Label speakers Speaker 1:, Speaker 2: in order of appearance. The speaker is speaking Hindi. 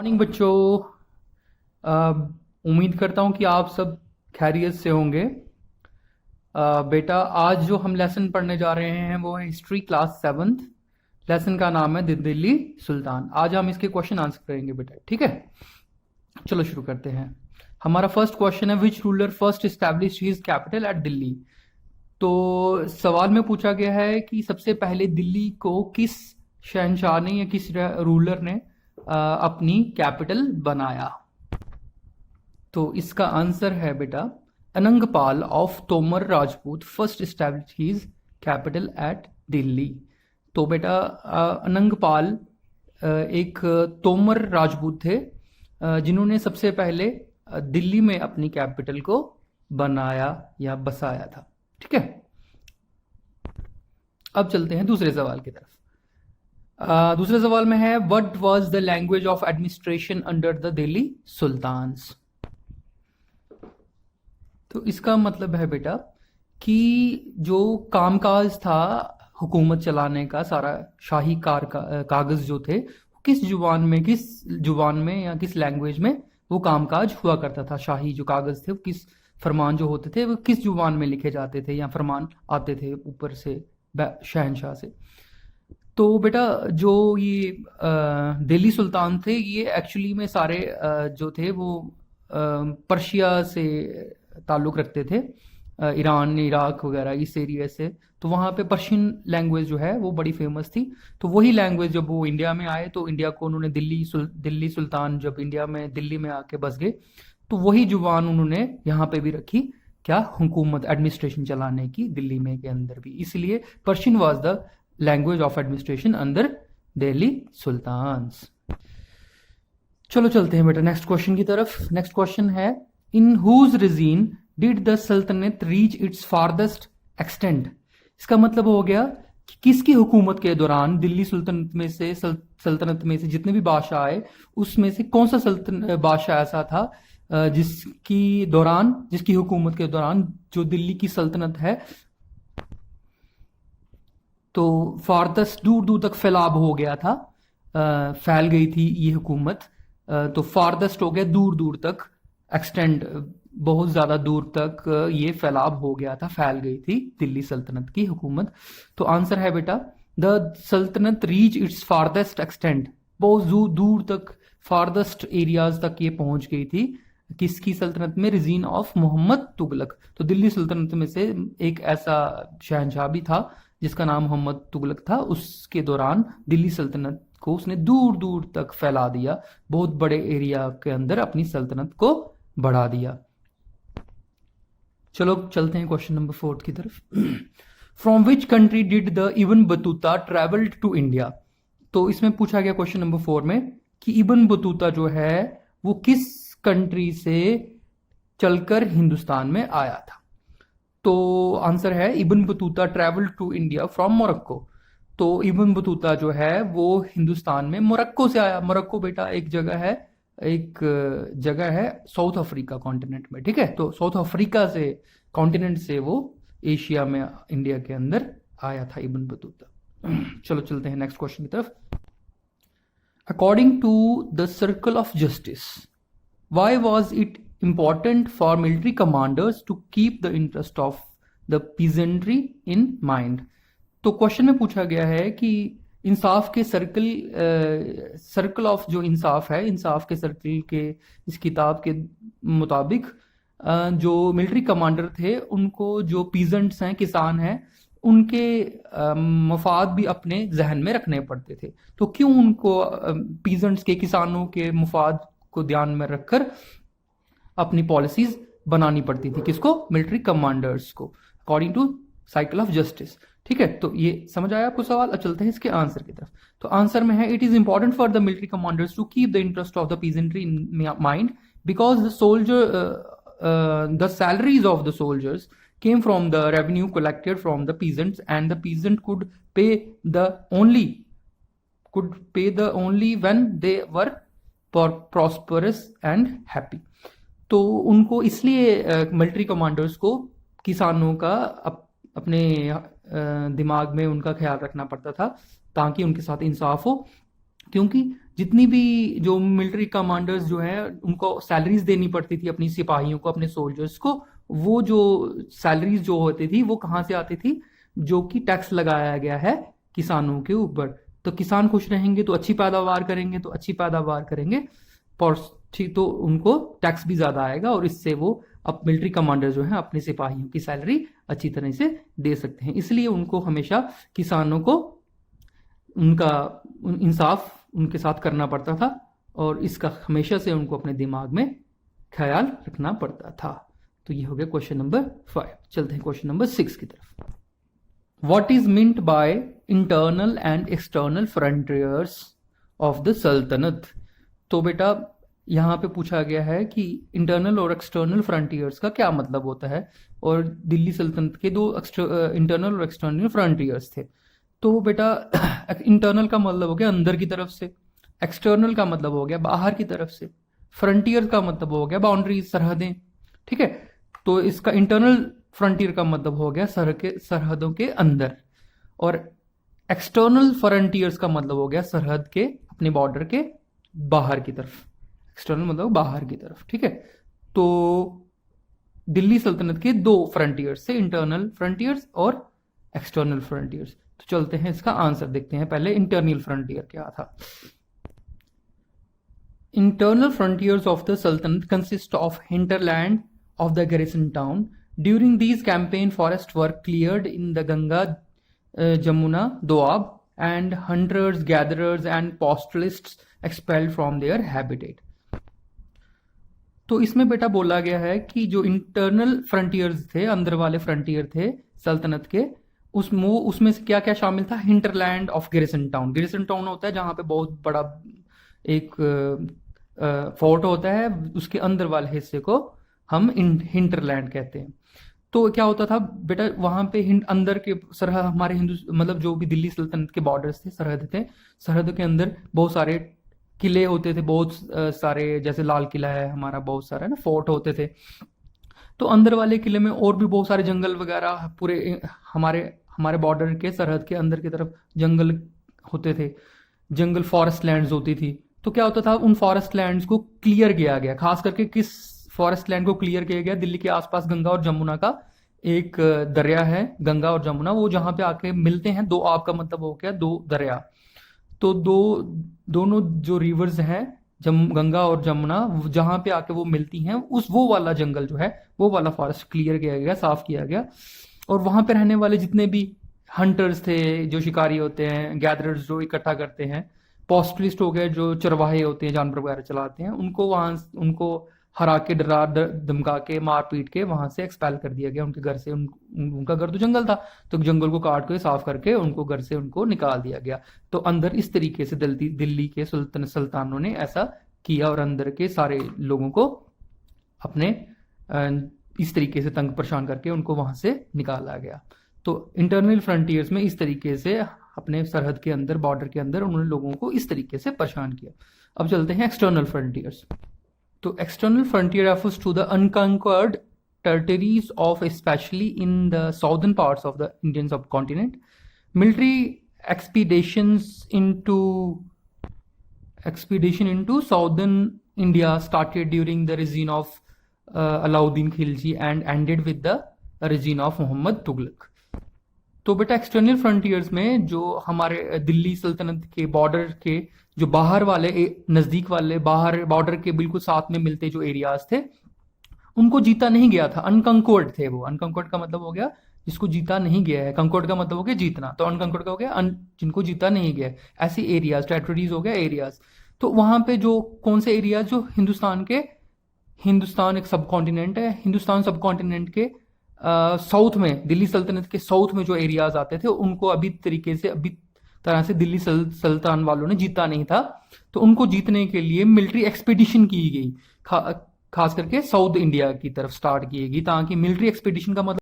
Speaker 1: मॉर्निंग बच्चों। उम्मीद करता हूँ कि आप सब खैरियत से होंगे। बेटा आज जो हम लेसन पढ़ने जा रहे हैं वो है हिस्ट्री क्लास सेवन्थ। लेसन का नाम है दिल्ली सुल्तान। आज हम इसके क्वेश्चन आंसर करेंगे बेटा, ठीक है। चलो शुरू करते हैं। हमारा फर्स्ट क्वेश्चन है which ruler first establish his capital eight Delhi. तो सवाल में पूछा गया है कि सबसे पहले दिल्ली को किस शहंशाह ने या किस रूलर ने अपनी कैपिटल बनाया। तो इसका आंसर है बेटा Anangpal of Tomar Rajput first establish his capital eight Delhi. तो बेटा अनंगपाल एक तोमर राजपूत थे जिन्होंने सबसे पहले दिल्ली में अपनी कैपिटल को बनाया या बसाया था, ठीक है। अब चलते हैं दूसरे सवाल की तरफ। दूसरे सवाल में है what was the language of administration under the Delhi sultans. तो इसका मतलब है बेटा कि जो कामकाज था हुकूमत चलाने का, सारा शाही कागज जो थे किस जुबान में या किस लैंग्वेज में वो कामकाज हुआ करता था। शाही जो कागज थे वो किस फरमान जो होते थे वो किस जुबान में लिखे जाते थे या फरमान आते थे ऊपर से शहनशाह से। तो बेटा जो ये दिल्ली सुल्तान थे ये एक्चुअली में सारे जो थे वो पर्शिया से ताल्लुक़ रखते थे, ईरान इराक वगैरह इस एरिया से। तो वहाँ पे पर्शियन लैंग्वेज जो है वो बड़ी फेमस थी। तो वही लैंग्वेज जब वो इंडिया में आए तो इंडिया को उन्होंने दिल्ली सुल्तान जब इंडिया में दिल्ली में आके बस गए तो वही जुबान उन्होंने यहाँ पे भी रखी, क्या, हुकूमत एडमिनिस्ट्रेशन चलाने की दिल्ली में के अंदर भी। इसलिए Persian was the language of administration under Delhi sultans. चलो चलते हैं बेटा नेक्स्ट क्वेश्चन की तरफ। नेक्स्ट क्वेश्चन है इन हुज रिजीन डिड द सल्तनत रीच इट्स फारदेस्ट एक्सटेंट। इसका मतलब हो गया कि किसकी हुकूमत के दौरान दिल्ली सल्तनत में से जितने भी बादशाह आए उसमें से कौन सा बादशाह ऐसा था जिसकी हुकूमत के दौरान जो दिल्ली की सल्तनत है तो फारदेस्ट दूर दूर तक फैलाव हो गया था, फैल गई थी ये हुकूमत। तो फारदेस्ट हो गया दूर दूर तक, एक्सटेंड बहुत ज़्यादा दूर तक ये फैलाव हो गया था, फैल गई थी दिल्ली सल्तनत की हुकूमत। तो आंसर है बेटा द सल्तनत रीच इट्स फारदेस्ट एक्सटेंड, बहुत दूर तक फारदेस्ट एरियाज तक ये पहुंच गई थी। किसकी सल्तनत में? रिजीन ऑफ मोहम्मद तुगलक। तो दिल्ली सल्तनत में से एक ऐसा शहनशाह भी था जिसका नाम मोहम्मद तुगलक था। उसके दौरान दिल्ली सल्तनत को उसने दूर दूर तक फैला दिया, बहुत बड़े एरिया के अंदर अपनी सल्तनत को बढ़ा दिया। चलो चलते हैं क्वेश्चन नंबर 4 की तरफ। From which country did the Ibn Battuta travelled to India. तो इसमें पूछा गया क्वेश्चन नंबर 4 में कि इब्न बतूता जो है वो किस कंट्री से चलकर हिंदुस्तान में आया था। तो आंसर है Ibn Battuta travelled to India from Morocco. तो इब्न बतूता जो है वो हिंदुस्तान में मोरक्को से आया। मोरक्को बेटा एक जगह है साउथ अफ्रीका कॉन्टिनेंट में, ठीक है। तो साउथ अफ्रीका से कॉन्टिनेंट से वो एशिया में इंडिया के अंदर आया था इब्न बतूता। चलो चलते हैं नेक्स्ट क्वेश्चन की तरफ। According to the circle of justice why was it important for military commanders to keep the interest of the peasantry in mind। तो क्वेश्चन में पूछा गया है कि इंसाफ के सर्कल ऑफ जो इंसाफ है, इंसाफ के सर्कल के इस किताब के मुताबिक जो मिलिट्री कमांडर थे उनको जो पीजेंट्स हैं, किसान हैं, उनके मफाद भी अपने जहन में रखने पड़ते थे। तो क्यों उनको पीजेंट्स के, किसानों के मफाद को ध्यान में रखकर अपनी पॉलिसीज बनानी पड़ती थी। किसको? मिलिट्री कमांडर्स को, according to cycle of justice, ठीक है। तो ये समझ आया आपको सवाल। अब चलते हैं इसके आंसर की तरफ। तो आंसर में है it is important for the military commanders to keep the interest of the peasantry in mind because the salaries of the soldiers came from the revenue collected from the peasants and the peasant could pay the only when they were prosperous and happy। तो उनको इसलिए मिलिट्री कमांडर्स को किसानों का अपने दिमाग में उनका ख्याल रखना पड़ता था ताकि उनके साथ इंसाफ हो क्योंकि जितनी भी जो मिलिट्री कमांडर्स जो हैं उनको सैलरीज देनी पड़ती थी अपनी सिपाहियों को, अपने सोल्जर्स को, वो जो सैलरीज जो होती थी वो कहाँ से आती थी? जो कि टैक्स लगाया गया है किसानों के ऊपर। तो किसान खुश रहेंगे तो अच्छी पैदावार करेंगे, तो अच्छी पैदावार करेंगे ठीक, तो उनको टैक्स भी ज्यादा आएगा और इससे वो अब मिलिट्री कमांडर जो है अपने सिपाहियों की सैलरी अच्छी तरह से दे सकते हैं। इसलिए उनको हमेशा किसानों को उनका इंसाफ उनके साथ करना पड़ता था और इसका हमेशा से उनको अपने दिमाग में ख्याल रखना पड़ता था। तो ये हो गया क्वेश्चन नंबर 5। चलते हैं क्वेश्चन नंबर 6 की तरफ। What is meant by internal and external frontiers of the Sultanate? तो बेटा यहाँ पे पूछा गया है कि इंटरनल और एक्सटर्नल फ्रंटियर्स का क्या मतलब होता है, और दिल्ली सल्तनत के दो इंटरनल और एक्सटर्नल फ्रंटियर्स थे। तो बेटा इंटरनल का मतलब हो गया अंदर की तरफ से, एक्सटर्नल का मतलब हो गया बाहर की तरफ से, फ्रंटियर का मतलब हो गया बाउंड्रीज, सरहदें। ठीक है, तो इसका इंटरनल फ्रंटियर का मतलब हो गया सरहदों के अंदर, और एक्सटर्नल फ्रंटियर्स का मतलब हो गया सरहद के, अपने बॉर्डर के बाहर की तरफ। एक्सटर्नल मतलब बाहर की तरफ। ठीक है, तो दिल्ली सल्तनत के दो फ्रंटियर्स थे, इंटरनल फ्रंटियर्स और एक्सटर्नल फ्रंटियर्स। तो चलते हैं इसका आंसर देखते हैं। पहले इंटरनल फ्रंटियर क्या था। इंटरनल फ्रंटियर्स ऑफ द सल्तनत consist of hinterland of the garrison town. During these campaign, forests were cleared in the Ganga, Jamuna, Doab, and hunters, gatherers, and pastoralists expelled from their habitat. तो इसमें बेटा बोला गया है कि जो इंटरनल फ्रंटियर्स थे, अंदर वाले फ्रंटियर थे सल्तनत के, उसमें से क्या क्या शामिल था? Hinterland of garrison town. Garrison town होता है जहां पे बहुत बड़ा एक फोर्ट होता है, उसके अंदर वाले हिस्से को हम हिंटरलैंड कहते हैं। तो क्या होता था बेटा, वहां पे अंदर के सरहद, हमारे हिंदू मतलब जो भी दिल्ली सल्तनत के बॉर्डर्स थे, सरहद थे, सरहद के अंदर बहुत सारे किले होते थे, बहुत सारे, जैसे लाल किला है हमारा, बहुत सारा ना फोर्ट होते थे। तो अंदर वाले किले में और भी बहुत सारे जंगल वगैरह, पूरे हमारे बॉर्डर के सरहद के अंदर की तरफ जंगल होते थे, जंगल फॉरेस्ट लैंड्स होती थी। तो क्या होता था, उन फॉरेस्ट लैंड्स को क्लियर किया गया। खास करके किस फॉरेस्ट लैंड को क्लियर किया गया? दिल्ली के आसपास गंगा और जमुना का एक दरिया है, गंगा और जमुना, वो जहां पे आके मिलते हैं। दो आप का मतलब हो गया दो दरिया। तो दोनों जो रिवर्स हैं, गंगा और जमुना, जहां पे आके वो मिलती हैं, वो वाला जंगल जो है, वो वाला फॉरेस्ट क्लियर किया गया, साफ किया गया। और वहां पे रहने वाले जितने भी हंटर्स थे, जो शिकारी होते हैं, गैदरर्स जो इकट्ठा करते हैं, पोस्टलिस्ट हो गए जो चरवाहे होते हैं, जानवर वगैरह चलाते हैं, उनको हरा के, डरा धमका के, मार पीट के वहां से एक्सपेल कर दिया गया उनके घर से। उनका घर तो जंगल था, तो जंगल को काट के साफ करके उनको घर से उनको निकाल दिया गया। तो अंदर इस तरीके से दिल्ली के सुल्तानों ने ऐसा किया और अंदर के सारे लोगों को अपने इस तरीके से तंग परेशान करके उनको वहां से निकाला गया। तो इंटरनल फ्रंटियर्स में इस तरीके से अपने सरहद के अंदर, बॉर्डर के अंदर उन्होंने लोगों को इस तरीके से परेशान किया। अब चलते हैं एक्सटर्नल फ्रंटियर्स। तो external frontier refers to the unconquered territories of, specially in the southern parts of the Indian subcontinent. Military expedition into southern India started during the reign of Alauddin Khilji and ended with the reign of Muhammad Tughlaq। तो बेटा एक्सटर्नल फ्रंटियर्स में जो हमारे दिल्ली सल्तनत के बॉर्डर के जो बाहर वाले, नजदीक वाले, बाहर बॉर्डर के बिल्कुल साथ में मिलते जो एरियाज थे, उनको जीता नहीं गया था। अनकंक्वर्ड थे वो। अनकंक्वर्ड का मतलब हो गया जिसको जीता नहीं गया है, कंक्वर्ड का मतलब हो गया जीतना। तो अनकंक्वर्ड का हो गया जिनको जीता नहीं गया। ऐसे एरियाज, टेरिटरीज हो गया एरियाज। तो वहां पे जो कौन से एरियाज, जो हिंदुस्तान एक सब कॉन्टिनेंट है, हिंदुस्तान सब कॉन्टिनेंट के साउथ में, दिल्ली सल्तनत के साउथ में जो एरियाज आते थे, उनको अभी तरह से दिल्ली सल्तनत वालों ने जीता नहीं था। तो उनको जीतने के लिए मिलिट्री एक्सपीडिशन की गई, खास करके साउथ इंडिया की तरफ स्टार्ट की गई। ताकि मिलिट्री एक्सपीडिशन का मतलब